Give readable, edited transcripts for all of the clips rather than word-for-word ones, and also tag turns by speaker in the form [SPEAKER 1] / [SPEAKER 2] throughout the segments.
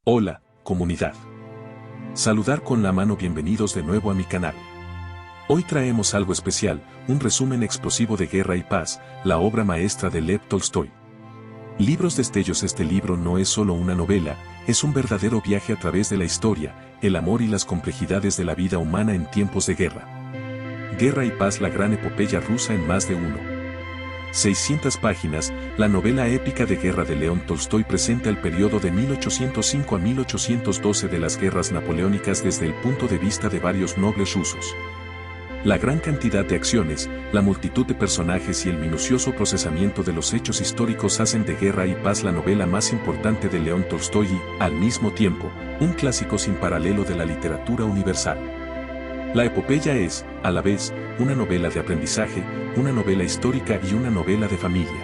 [SPEAKER 1] Hola, comunidad. Saludar con la mano, bienvenidos de nuevo a mi canal. Hoy traemos algo especial, un resumen explosivo de Guerra y Paz, la obra maestra de Lev Tolstoy. Libros destellos. Este libro no es solo una novela, es un verdadero viaje a través de la historia, el amor y las complejidades de la vida humana en tiempos de guerra. Guerra y Paz, la gran epopeya rusa en más de 600 páginas, la novela épica de guerra de León Tolstoy presenta el periodo de 1805 a 1812 de las guerras napoleónicas desde el punto de vista de varios nobles rusos. La gran cantidad de acciones, la multitud de personajes y el minucioso procesamiento de los hechos históricos hacen de Guerra y Paz la novela más importante de León Tolstoy y, al mismo tiempo, un clásico sin paralelo de la literatura universal. La epopeya es, a la vez, una novela de aprendizaje, una novela histórica y una novela de familia.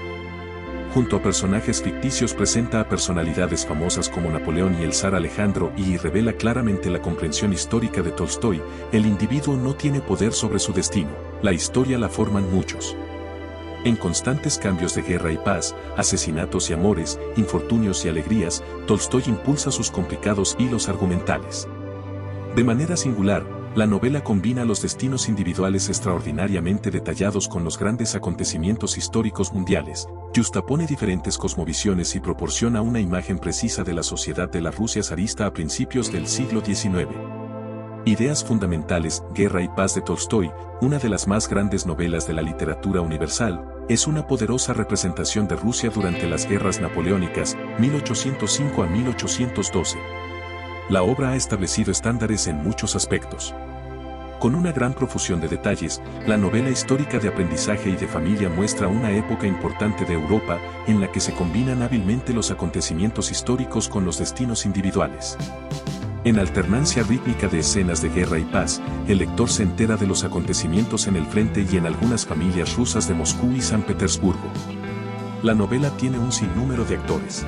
[SPEAKER 1] Junto a personajes ficticios presenta a personalidades famosas como Napoleón y el zar Alejandro y revela claramente la comprensión histórica de Tolstoy. El individuo no tiene poder sobre su destino, la historia la forman muchos. En constantes cambios de guerra y paz, asesinatos y amores, infortunios y alegrías, Tolstoy impulsa sus complicados hilos argumentales. De manera singular, la novela combina los destinos individuales extraordinariamente detallados con los grandes acontecimientos históricos mundiales, justapone diferentes cosmovisiones y proporciona una imagen precisa de la sociedad de la Rusia zarista a principios del siglo XIX. Ideas fundamentales. Guerra y Paz de Tolstoy, una de las más grandes novelas de la literatura universal, es una poderosa representación de Rusia durante las guerras napoleónicas, 1805 a 1812. La obra ha establecido estándares en muchos aspectos. Con una gran profusión de detalles, la novela histórica de aprendizaje y de familia muestra una época importante de Europa, en la que se combinan hábilmente los acontecimientos históricos con los destinos individuales. En alternancia rítmica de escenas de guerra y paz, el lector se entera de los acontecimientos en el frente y en algunas familias rusas de Moscú y San Petersburgo. La novela tiene un sinnúmero de actores.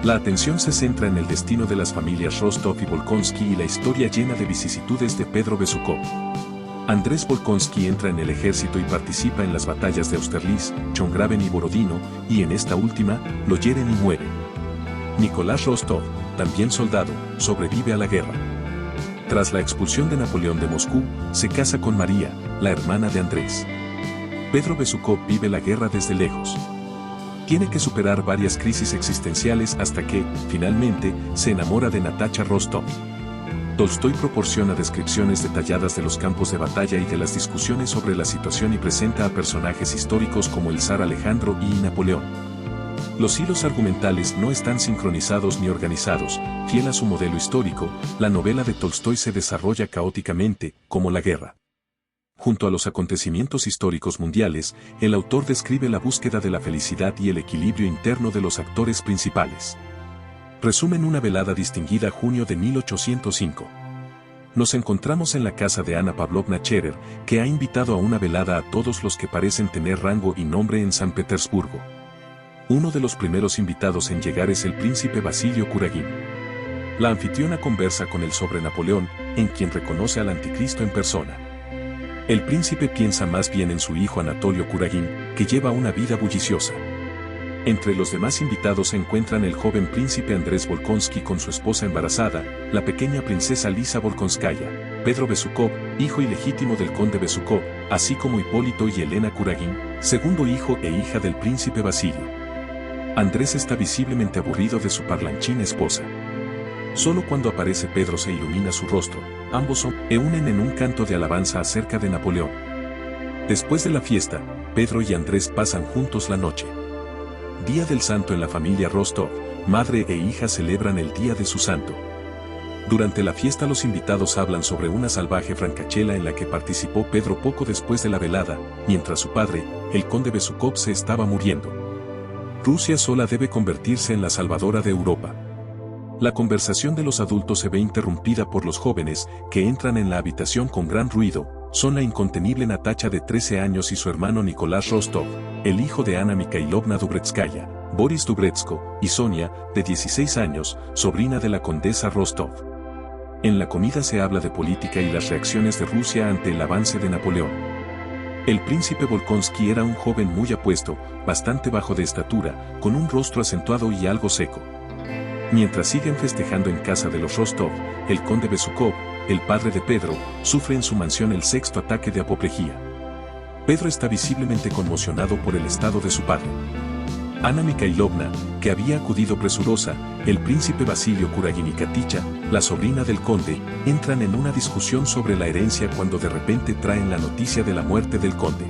[SPEAKER 1] La atención se centra en el destino de las familias Rostov y Volkonsky y la historia llena de vicisitudes de Pedro Besukov. Andrés Volkonsky entra en el ejército y participa en las batallas de Austerlitz, Chongraben y Borodino, y en esta última, lo hieren y muere. Nicolás Rostov, también soldado, sobrevive a la guerra. Tras la expulsión de Napoleón de Moscú, se casa con María, la hermana de Andrés. Pedro Besukov vive la guerra desde lejos. Tiene que superar varias crisis existenciales hasta que, finalmente, se enamora de Natasha Rostov. Tolstoy proporciona descripciones detalladas de los campos de batalla y de las discusiones sobre la situación y presenta a personajes históricos como el zar Alejandro y Napoleón. Los hilos argumentales no están sincronizados ni organizados, fiel a su modelo histórico, la novela de Tolstoy se desarrolla caóticamente, como la guerra. Junto a los acontecimientos históricos mundiales, el autor describe la búsqueda de la felicidad y el equilibrio interno de los actores principales. Resumen. Una velada distinguida. Junio de 1805. Nos encontramos en la casa de Ana Pavlovna Cherer, que ha invitado a una velada a todos los que parecen tener rango y nombre en San Petersburgo. Uno de los primeros invitados en llegar es el príncipe Vasilio Kuragin. La anfitriona conversa con él sobre Napoleón, en quien reconoce al anticristo en persona. El príncipe piensa más bien en su hijo Anatolio Kuragin, que lleva una vida bulliciosa. Entre los demás invitados se encuentran el joven príncipe Andrés Volkonsky con su esposa embarazada, la pequeña princesa Lisa Volkonskaya, Pedro Besukov, hijo ilegítimo del conde Besukov, así como Hipólito y Elena Kuragin, segundo hijo e hija del príncipe Basilio. Andrés está visiblemente aburrido de su parlanchina esposa. Solo cuando aparece Pedro se ilumina su rostro, ambos se unen en un canto de alabanza acerca de Napoleón. Después de la fiesta, Pedro y Andrés pasan juntos la noche. Día del santo en la familia Rostov, madre e hija celebran el día de su santo. Durante la fiesta los invitados hablan sobre una salvaje francachela en la que participó Pedro poco después de la velada, mientras su padre, el conde Besukov, se estaba muriendo. Rusia sola debe convertirse en la salvadora de Europa. La conversación de los adultos se ve interrumpida por los jóvenes, que entran en la habitación con gran ruido. Son la incontenible Natasha de 13 años y su hermano Nicolás Rostov, el hijo de Ana Mikhailovna Dubretskaya, Boris Dubretsko, y Sonia, de 16 años, sobrina de la condesa Rostov. En la comida se habla de política y las reacciones de Rusia ante el avance de Napoleón. El príncipe Volkonsky era un joven muy apuesto, bastante bajo de estatura, con un rostro acentuado y algo seco. Mientras siguen festejando en casa de los Rostov, el conde Besukov, el padre de Pedro, sufre en su mansión el sexto ataque de apoplejía. Pedro está visiblemente conmocionado por el estado de su padre. Ana Mikhailovna, que había acudido presurosa, el príncipe Basilio Kuragin-Katicha, la sobrina del conde, entran en una discusión sobre la herencia cuando de repente traen la noticia de la muerte del conde.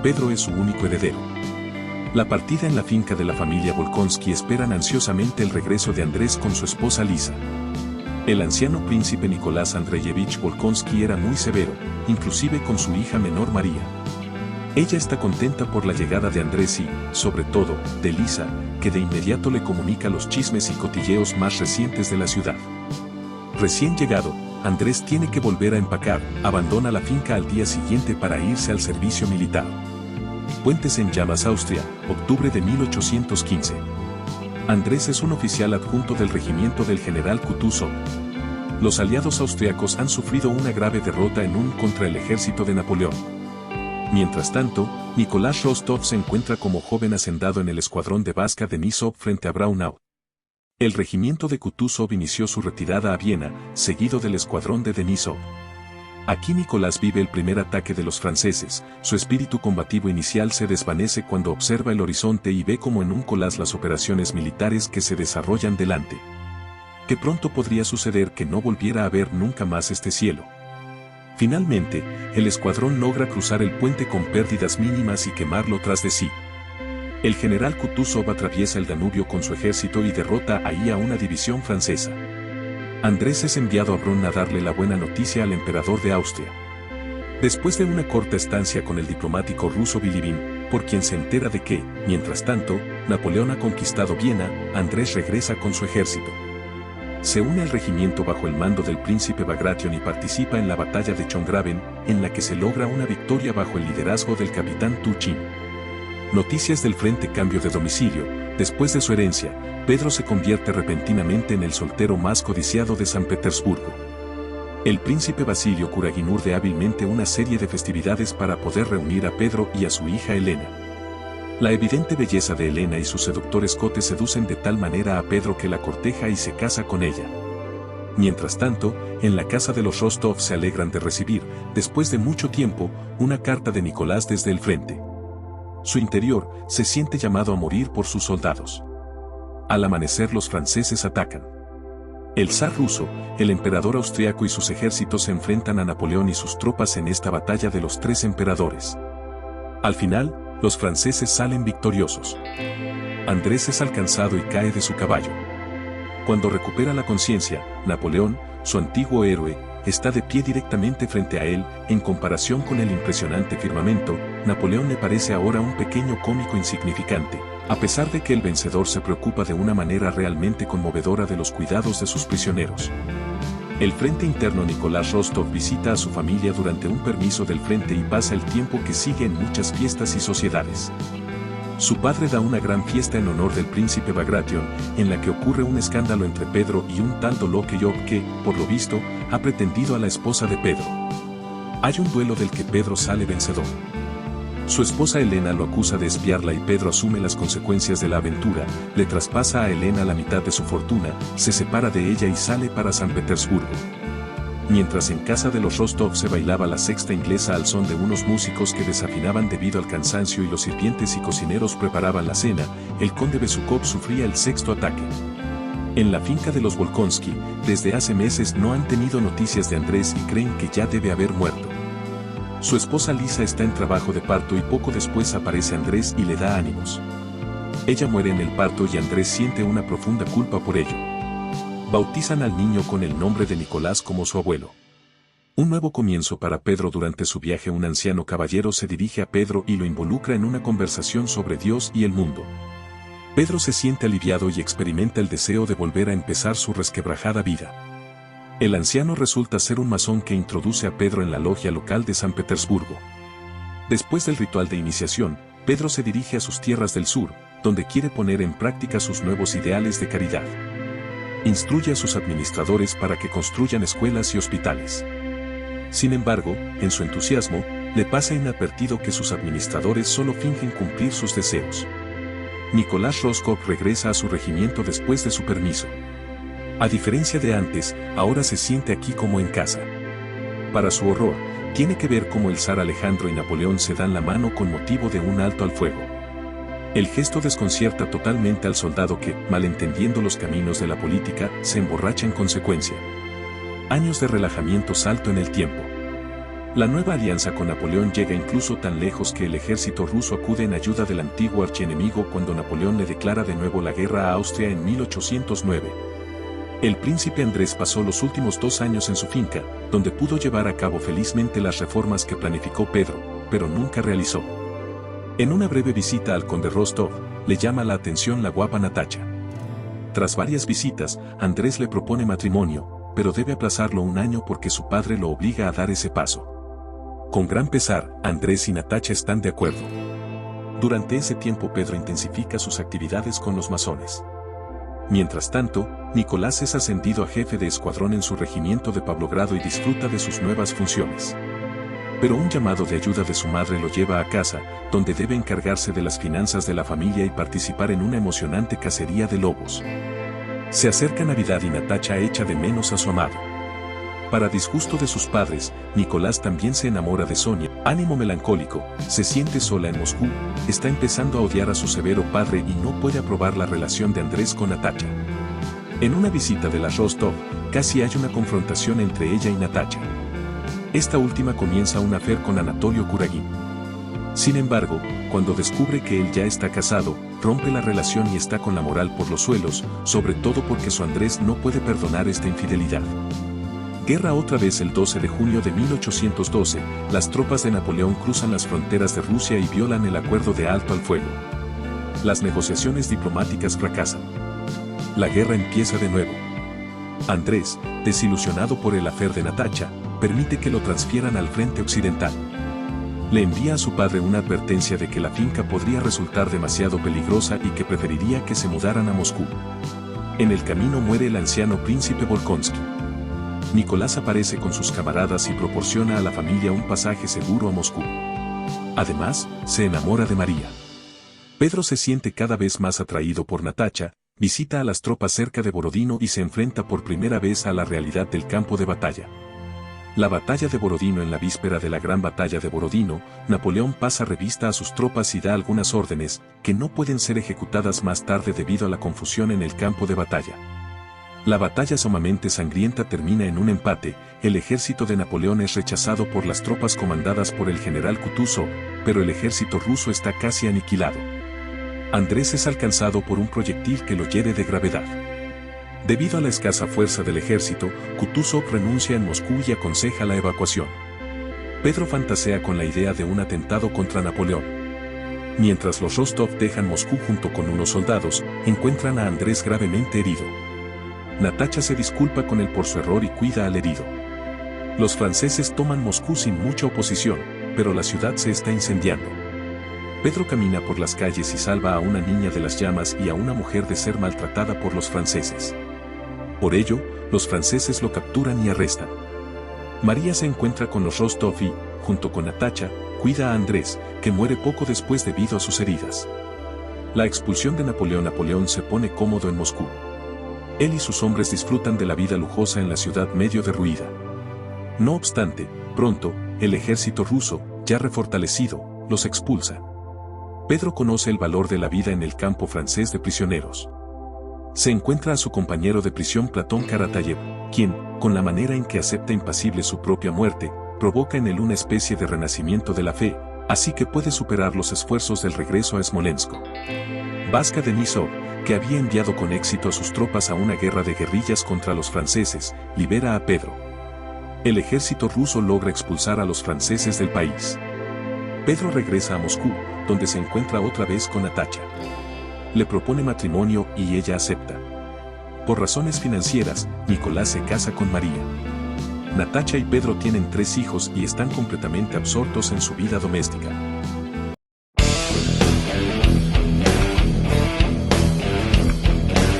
[SPEAKER 1] Pedro es su único heredero. La partida en la finca de la familia Volkonsky esperan ansiosamente el regreso de Andrés con su esposa Lisa. El anciano príncipe Nicolás Andreyevich Volkonsky era muy severo, inclusive con su hija menor María. Ella está contenta por la llegada de Andrés y, sobre todo, de Lisa, que de inmediato le comunica los chismes y cotilleos más recientes de la ciudad. Recién llegado, Andrés tiene que volver a empacar, abandona la finca al día siguiente para irse al servicio militar. Puentes en Llamas, Austria, octubre de 1815. Andrés es un oficial adjunto del regimiento del general Kutuzov. Los aliados austriacos han sufrido una grave derrota contra el ejército de Napoleón. Mientras tanto, Nicolás Rostov se encuentra como joven hacendado en el escuadrón de Vaska Denisov frente a Braunau. El regimiento de Kutuzov inició su retirada a Viena, seguido del escuadrón de Denisov. Aquí Nicolás vive el primer ataque de los franceses, su espíritu combativo inicial se desvanece cuando observa el horizonte y ve como en un collage las operaciones militares que se desarrollan delante. Que pronto podría suceder que no volviera a ver nunca más este cielo. Finalmente, el escuadrón logra cruzar el puente con pérdidas mínimas y quemarlo tras de sí. El general Kutuzov atraviesa el Danubio con su ejército y derrota ahí a una división francesa. Andrés es enviado a Brunn a darle la buena noticia al emperador de Austria. Después de una corta estancia con el diplomático ruso Bilibin, por quien se entera de que, mientras tanto, Napoleón ha conquistado Viena, Andrés regresa con su ejército. Se une al regimiento bajo el mando del príncipe Bagration y participa en la batalla de Schongraben, en la que se logra una victoria bajo el liderazgo del capitán Tuchin. Noticias del frente: cambio de domicilio. Después de su herencia, Pedro se convierte repentinamente en el soltero más codiciado de San Petersburgo. El príncipe Basilio Kuragin urde hábilmente una serie de festividades para poder reunir a Pedro y a su hija Elena. La evidente belleza de Elena y su seductor escote seducen de tal manera a Pedro que la corteja y se casa con ella. Mientras tanto, en la casa de los Rostov se alegran de recibir, después de mucho tiempo, una carta de Nicolás desde el frente. Su interior se siente llamado a morir por sus soldados. Al amanecer los franceses atacan. El zar ruso, el emperador austriaco y sus ejércitos se enfrentan a Napoleón y sus tropas en esta batalla de los tres emperadores. Al final, los franceses salen victoriosos. Andrés es alcanzado y cae de su caballo. Cuando recupera la conciencia, Napoleón, su antiguo héroe, está de pie directamente frente a él. En comparación con el impresionante firmamento, Napoleón le parece ahora un pequeño cómico insignificante, a pesar de que el vencedor se preocupa de una manera realmente conmovedora de los cuidados de sus prisioneros. El frente interno: Nicolás Rostov visita a su familia durante un permiso del frente y pasa el tiempo que sigue en muchas fiestas y sociedades. Su padre da una gran fiesta en honor del príncipe Bagration, en la que ocurre un escándalo entre Pedro y un tal Dolokheyov que, por lo visto, ha pretendido a la esposa de Pedro. Hay un duelo del que Pedro sale vencedor. Su esposa Elena lo acusa de espiarla y Pedro asume las consecuencias de la aventura, le traspasa a Elena la mitad de su fortuna, se separa de ella y sale para San Petersburgo. Mientras en casa de los Rostov se bailaba la sexta inglesa al son de unos músicos que desafinaban debido al cansancio y los sirvientes y cocineros preparaban la cena, el conde Besukov sufría el sexto ataque. En la finca de los Volkonsky, desde hace meses no han tenido noticias de Andrés y creen que ya debe haber muerto. Su esposa Lisa está en trabajo de parto y poco después aparece Andrés y le da ánimos. Ella muere en el parto y Andrés siente una profunda culpa por ello. Bautizan al niño con el nombre de Nicolás como su abuelo. Un nuevo comienzo para Pedro. Durante su viaje un anciano caballero se dirige a Pedro y lo involucra en una conversación sobre Dios y el mundo. Pedro se siente aliviado y experimenta el deseo de volver a empezar su resquebrajada vida. El anciano resulta ser un masón que introduce a Pedro en la logia local de San Petersburgo. Después del ritual de iniciación, Pedro se dirige a sus tierras del sur, donde quiere poner en práctica sus nuevos ideales de caridad. Instruye a sus administradores para que construyan escuelas y hospitales. Sin embargo, en su entusiasmo, le pasa inadvertido que sus administradores solo fingen cumplir sus deseos. Nicolás Rosskopf regresa a su regimiento después de su permiso. A diferencia de antes, ahora se siente aquí como en casa. Para su horror, tiene que ver cómo el zar Alejandro y Napoleón se dan la mano con motivo de un alto al fuego. El gesto desconcierta totalmente al soldado que, malentendiendo los caminos de la política, se emborracha en consecuencia. Años de relajamiento salto en el tiempo. La nueva alianza con Napoleón llega incluso tan lejos que el ejército ruso acude en ayuda del antiguo archienemigo cuando Napoleón le declara de nuevo la guerra a Austria en 1809. El príncipe Andrés pasó los últimos 2 años en su finca, donde pudo llevar a cabo felizmente las reformas que planificó Pedro, pero nunca realizó. En una breve visita al conde Rostov, le llama la atención la guapa Natacha. Tras varias visitas, Andrés le propone matrimonio, pero debe aplazarlo un año porque su padre lo obliga a dar ese paso. Con gran pesar, Andrés y Natacha están de acuerdo. Durante ese tiempo Pedro intensifica sus actividades con los masones. Mientras tanto, Nicolás es ascendido a jefe de escuadrón en su regimiento de Pavlogrado y disfruta de sus nuevas funciones. Pero un llamado de ayuda de su madre lo lleva a casa, donde debe encargarse de las finanzas de la familia y participar en una emocionante cacería de lobos. Se acerca Navidad y Natacha echa de menos a su amado. Para disgusto de sus padres, Nicolás también se enamora de Sonia. Ánimo melancólico, se siente sola en Moscú, está empezando a odiar a su severo padre y no puede aprobar la relación de Andrés con Natacha. En una visita de las Rostov, casi hay una confrontación entre ella y Natacha. Esta última comienza un affair con Anatolio Kuragin. Sin embargo, cuando descubre que él ya está casado, rompe la relación y está con la moral por los suelos, sobre todo porque su Andrés no puede perdonar esta infidelidad. Guerra otra vez. El 12 de junio de 1812, las tropas de Napoleón cruzan las fronteras de Rusia y violan el acuerdo de alto al fuego. Las negociaciones diplomáticas fracasan. La guerra empieza de nuevo. Andrés, desilusionado por el affair de Natacha, permite que lo transfieran al frente occidental. Le envía a su padre una advertencia de que la finca podría resultar demasiado peligrosa y que preferiría que se mudaran a Moscú. En el camino muere el anciano príncipe Volkonsky. Nicolás aparece con sus camaradas y proporciona a la familia un pasaje seguro a Moscú. Además, se enamora de María. Pedro se siente cada vez más atraído por Natacha, visita a las tropas cerca de Borodino y se enfrenta por primera vez a la realidad del campo de batalla. La batalla de Borodino. En la víspera de la gran batalla de Borodino, Napoleón pasa revista a sus tropas y da algunas órdenes, que no pueden ser ejecutadas más tarde debido a la confusión en el campo de batalla. La batalla sumamente sangrienta termina en un empate, el ejército de Napoleón es rechazado por las tropas comandadas por el general Kutuzov, pero el ejército ruso está casi aniquilado. Andrés es alcanzado por un proyectil que lo hiere de gravedad. Debido a la escasa fuerza del ejército, Kutuzov renuncia en Moscú y aconseja la evacuación. Pedro fantasea con la idea de un atentado contra Napoleón. Mientras los Rostov dejan Moscú junto con unos soldados, encuentran a Andrés gravemente herido. Natacha se disculpa con él por su error y cuida al herido. Los franceses toman Moscú sin mucha oposición, pero la ciudad se está incendiando. Pedro camina por las calles y salva a una niña de las llamas y a una mujer de ser maltratada por los franceses. Por ello, los franceses lo capturan y arrestan. María se encuentra con los Rostov y, junto con Natacha, cuida a Andrés, que muere poco después debido a sus heridas. La expulsión de Napoleón se pone cómodo en Moscú. Él y sus hombres disfrutan de la vida lujosa en la ciudad medio derruida. No obstante, pronto, el ejército ruso, ya refortalecido, los expulsa. Pedro conoce el valor de la vida en el campo francés de prisioneros. Se encuentra a su compañero de prisión Platón Karatayev, quien, con la manera en que acepta impasible su propia muerte, provoca en él una especie de renacimiento de la fe, así que puede superar los esfuerzos del regreso a Smolensk. Vaska Denisov, que había enviado con éxito a sus tropas a una guerra de guerrillas contra los franceses, libera a Pedro. El ejército ruso logra expulsar a los franceses del país. Pedro regresa a Moscú, donde se encuentra otra vez con Natacha. Le propone matrimonio y ella acepta. Por razones financieras, Nicolás se casa con María. Natacha y Pedro tienen 3 hijos y están completamente absortos en su vida doméstica.